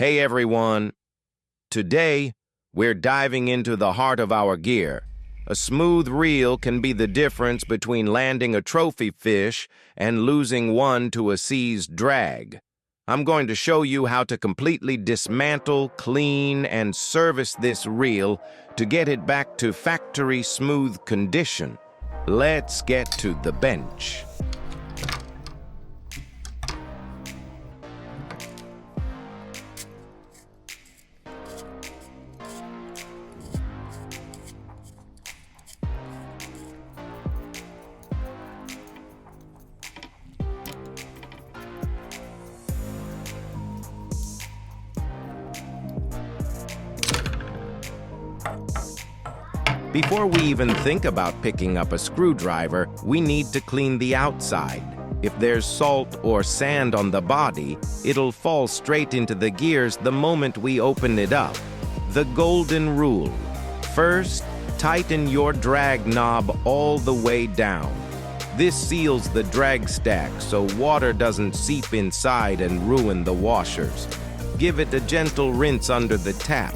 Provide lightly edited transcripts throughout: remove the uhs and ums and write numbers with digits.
Hey everyone! Today, we're diving into the heart of our gear. A smooth reel can be the difference between landing a trophy fish and losing one to a seized drag. I'm going to show you how to completely dismantle, clean, and service this reel to get it back to factory smooth condition. Let's get to the bench. Before we even think about picking up a screwdriver, we need to clean the outside. If there's salt or sand on the body, it'll fall straight into the gears the moment we open it up. The golden rule. First, tighten your drag knob all the way down. This seals the drag stack so water doesn't seep inside and ruin the washers. Give it a gentle rinse under the tap.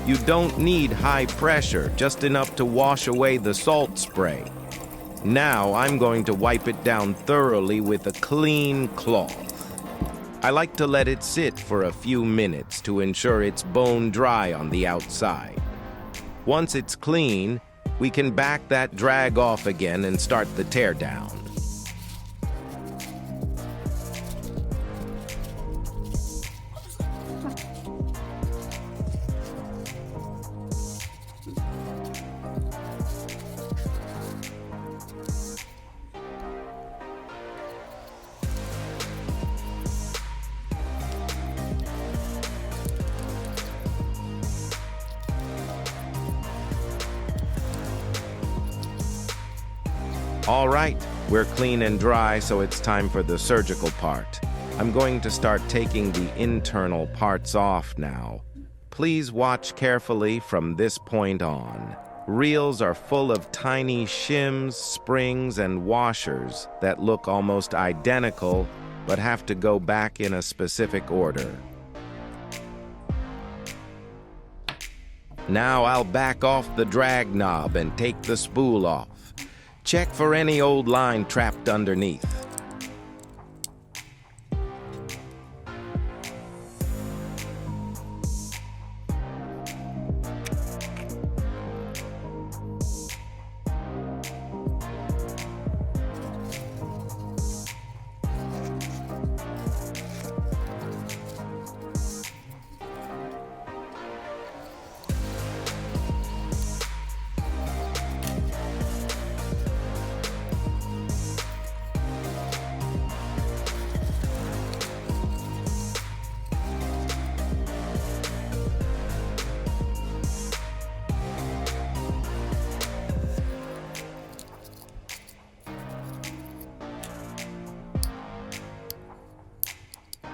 You don't need high pressure, just enough to wash away the salt spray. Now I'm going to wipe it down thoroughly with a clean cloth. I like to let it sit for a few minutes to ensure it's bone dry on the outside. Once it's clean, we can back that drag off again and start the teardown. All right, we're clean and dry, so it's time for the surgical part. I'm going to start taking the internal parts off now. Please watch carefully from this point on. Reels are full of tiny shims, springs, and washers that look almost identical, but have to go back in a specific order. Now I'll back off the drag knob and take the spool off. Check for any old line trapped underneath.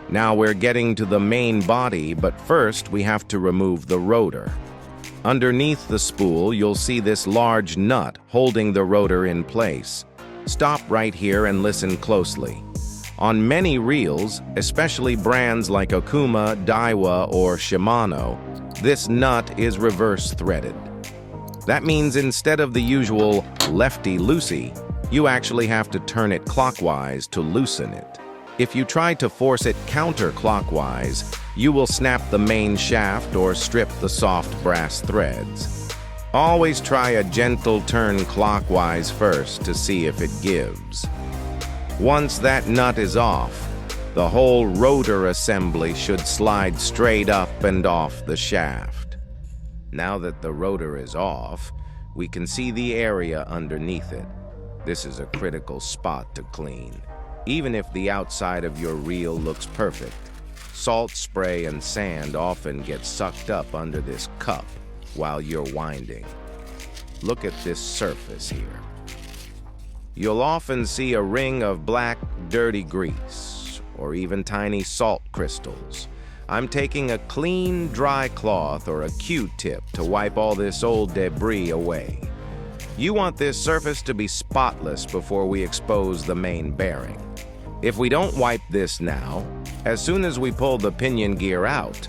Now we're getting to the main body, but first we have to remove the rotor. Underneath the spool, you'll see this large nut holding the rotor in place. Stop right here and listen closely. On many reels, especially brands like Okuma, Daiwa, or Shimano, this nut is reverse threaded. That means instead of the usual lefty-loosey, you actually have to turn it clockwise to loosen it. If you try to force it counterclockwise, you will snap the main shaft or strip the soft brass threads. Always try a gentle turn clockwise first to see if it gives. Once that nut is off, the whole rotor assembly should slide straight up and off the shaft. Now that the rotor is off, we can see the area underneath it. This is a critical spot to clean. Even if the outside of your reel looks perfect, salt spray and sand often get sucked up under this cup while you're winding. Look at this surface here. You'll often see a ring of black, dirty grease, or even tiny salt crystals. I'm taking a clean, dry cloth or a Q-tip to wipe all this old debris away. You want this surface to be spotless before we expose the main bearing. If we don't wipe this now, as soon as we pull the pinion gear out,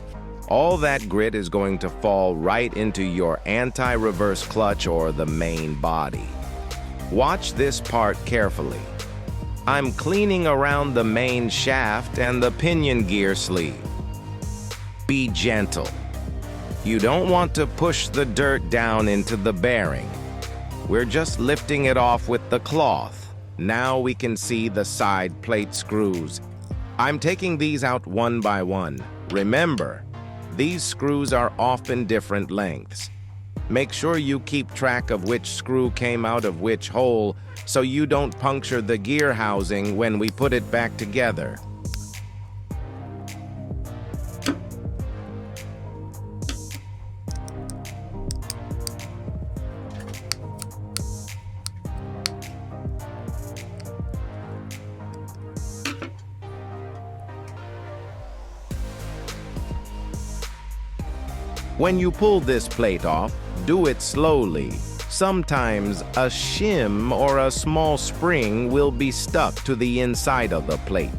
All that grit is going to fall right into your anti-reverse clutch or the main body. Watch this part carefully. I'm cleaning around the main shaft and the pinion gear sleeve. Be gentle. You don't want to push the dirt down into the bearing. We're just lifting it off with the cloth. Now we can see the side plate screws. I'm taking these out one by one. Remember, these screws are often different lengths. Make sure you keep track of which screw came out of which hole so you don't puncture the gear housing when we put it back together. When you pull this plate off, do it slowly. Sometimes a shim or a small spring will be stuck to the inside of the plate.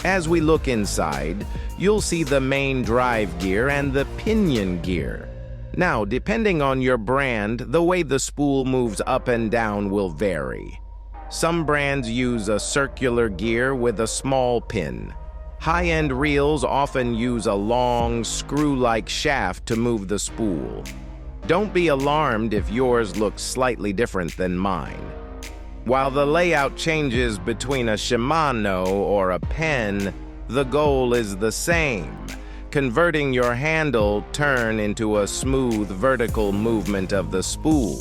As we look inside, you'll see the main drive gear and the pinion gear. Now, depending on your brand, the way the spool moves up and down will vary. Some brands use a circular gear with a small pin. High-end reels often use a long, screw-like shaft to move the spool. Don't be alarmed if yours looks slightly different than mine. While the layout changes between a Shimano or a Penn, the goal is the same: converting your handle turn into a smooth vertical movement of the spool.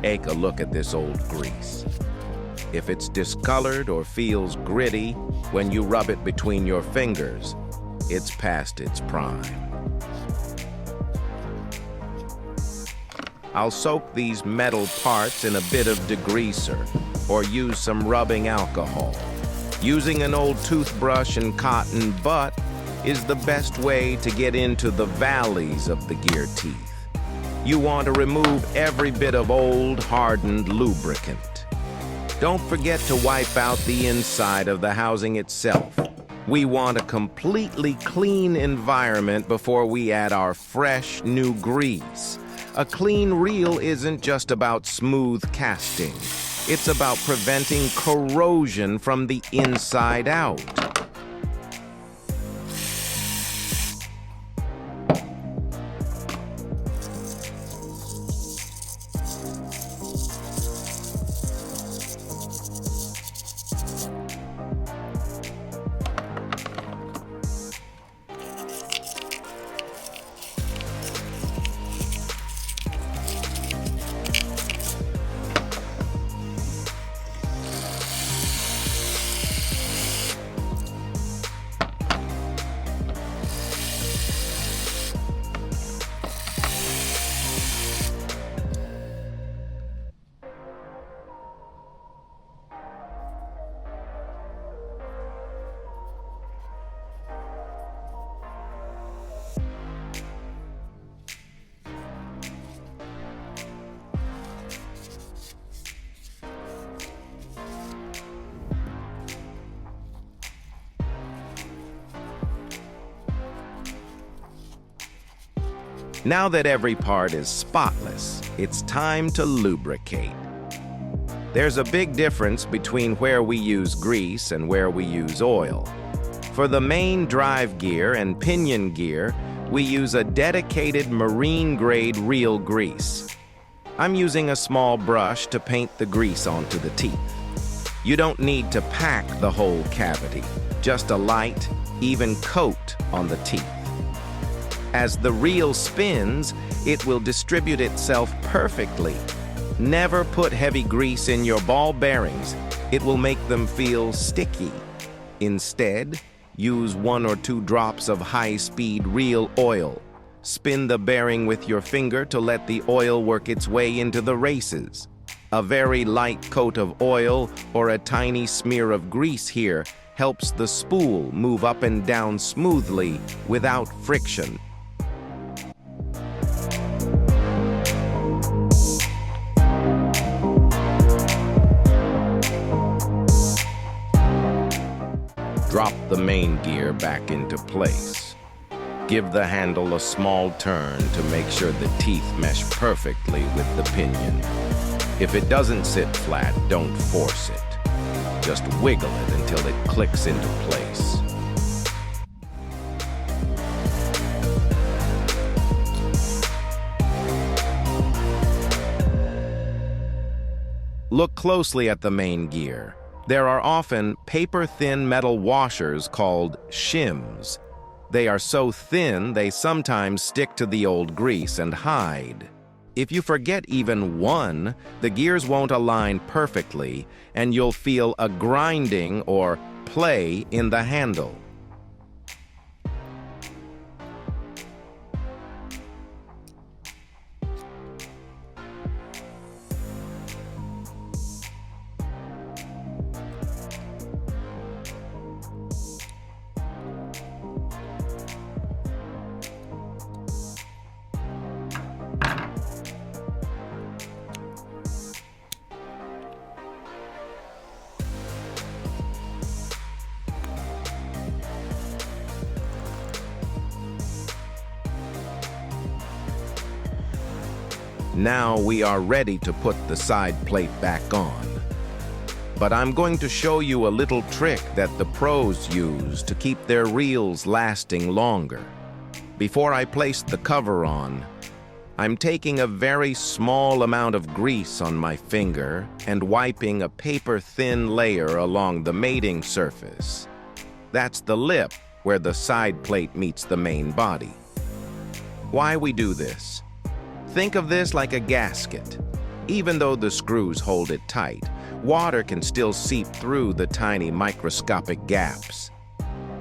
Take a look at this old grease. If it's discolored or feels gritty when you rub it between your fingers, it's past its prime. I'll soak these metal parts in a bit of degreaser or use some rubbing alcohol. Using an old toothbrush and cotton butt is the best way to get into the valleys of the gear teeth. You want to remove every bit of old, hardened lubricant. Don't forget to wipe out the inside of the housing itself. We want a completely clean environment before we add our fresh, new grease. A clean reel isn't just about smooth casting. It's about preventing corrosion from the inside out. Now that every part is spotless, it's time to lubricate. There's a big difference between where we use grease and where we use oil. For the main drive gear and pinion gear, we use a dedicated marine-grade reel grease. I'm using a small brush to paint the grease onto the teeth. You don't need to pack the whole cavity, just a light, even coat on the teeth. As the reel spins, it will distribute itself perfectly. Never put heavy grease in your ball bearings. It will make them feel sticky. Instead, use 1 or 2 drops of high-speed reel oil. Spin the bearing with your finger to let the oil work its way into the races. A very light coat of oil or a tiny smear of grease here helps the spool move up and down smoothly without friction. Drop the main gear back into place. Give the handle a small turn to make sure the teeth mesh perfectly with the pinion. If it doesn't sit flat, don't force it. Just wiggle it until it clicks into place. Look closely at the main gear. There are often paper-thin metal washers called shims. They are so thin they sometimes stick to the old grease and hide. If you forget even one, the gears won't align perfectly, and you'll feel a grinding or play in the handle. Now we are ready to put the side plate back on. But I'm going to show you a little trick that the pros use to keep their reels lasting longer. Before I place the cover on, I'm taking a very small amount of grease on my finger and wiping a paper-thin layer along the mating surface. That's the lip where the side plate meets the main body. Why we do this? Think of this like a gasket. Even though the screws hold it tight, water can still seep through the tiny microscopic gaps.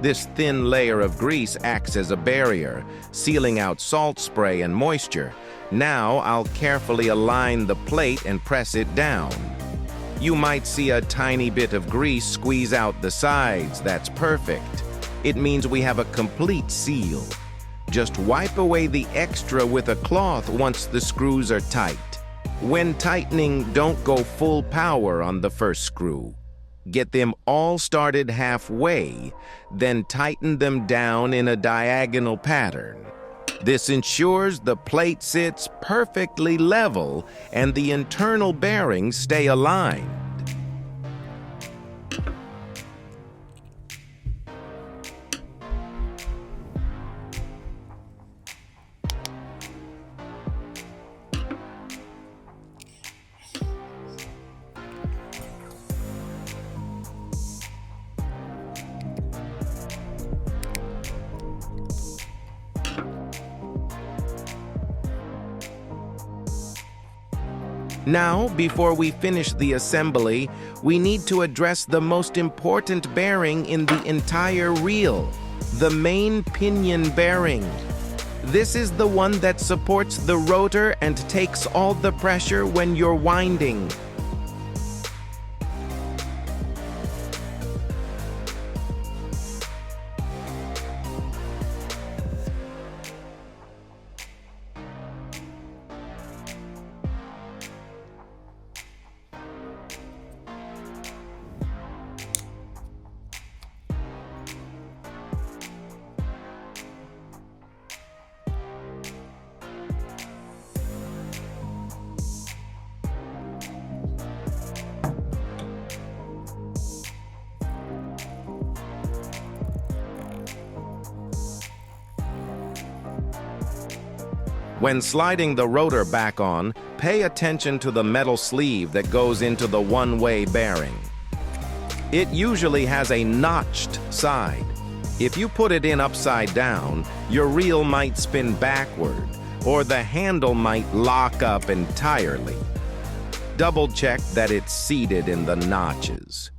This thin layer of grease acts as a barrier, sealing out salt spray and moisture. Now I'll carefully align the plate and press it down. You might see a tiny bit of grease squeeze out the sides. That's perfect. It means we have a complete seal. Just wipe away the extra with a cloth once the screws are tight. When tightening, don't go full power on the first screw. Get them all started halfway, then tighten them down in a diagonal pattern. This ensures the plate sits perfectly level and the internal bearings stay aligned. Now, before we finish the assembly, we need to address the most important bearing in the entire reel, the main pinion bearing. This is the one that supports the rotor and takes all the pressure when you're winding. When sliding the rotor back on, pay attention to the metal sleeve that goes into the one-way bearing. It usually has a notched side. If you put it in upside down, your reel might spin backward, or the handle might lock up entirely. Double-check that it's seated in the notches.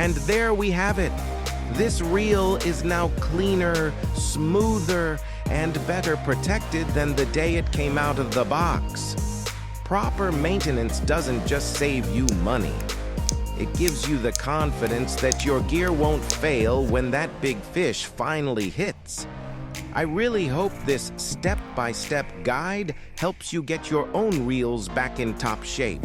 And there we have it. This reel is now cleaner, smoother, and better protected than the day it came out of the box. Proper maintenance doesn't just save you money. It gives you the confidence that your gear won't fail when that big fish finally hits. I really hope this step-by-step guide helps you get your own reels back in top shape.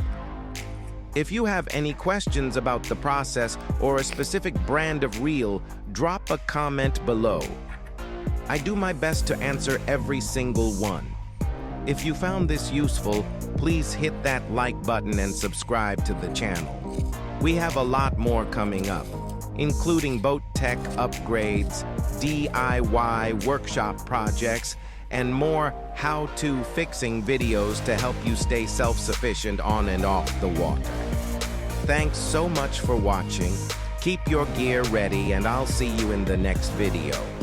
If you have any questions about the process or a specific brand of reel, drop a comment below. I do my best to answer every single one. If you found this useful, please hit that like button and subscribe to the channel. We have a lot more coming up, including boat tech upgrades, DIY workshop projects, and more how-to fixing videos to help you stay self-sufficient on and off the water. Thanks so much for watching. Keep your gear ready, and I'll see you in the next video.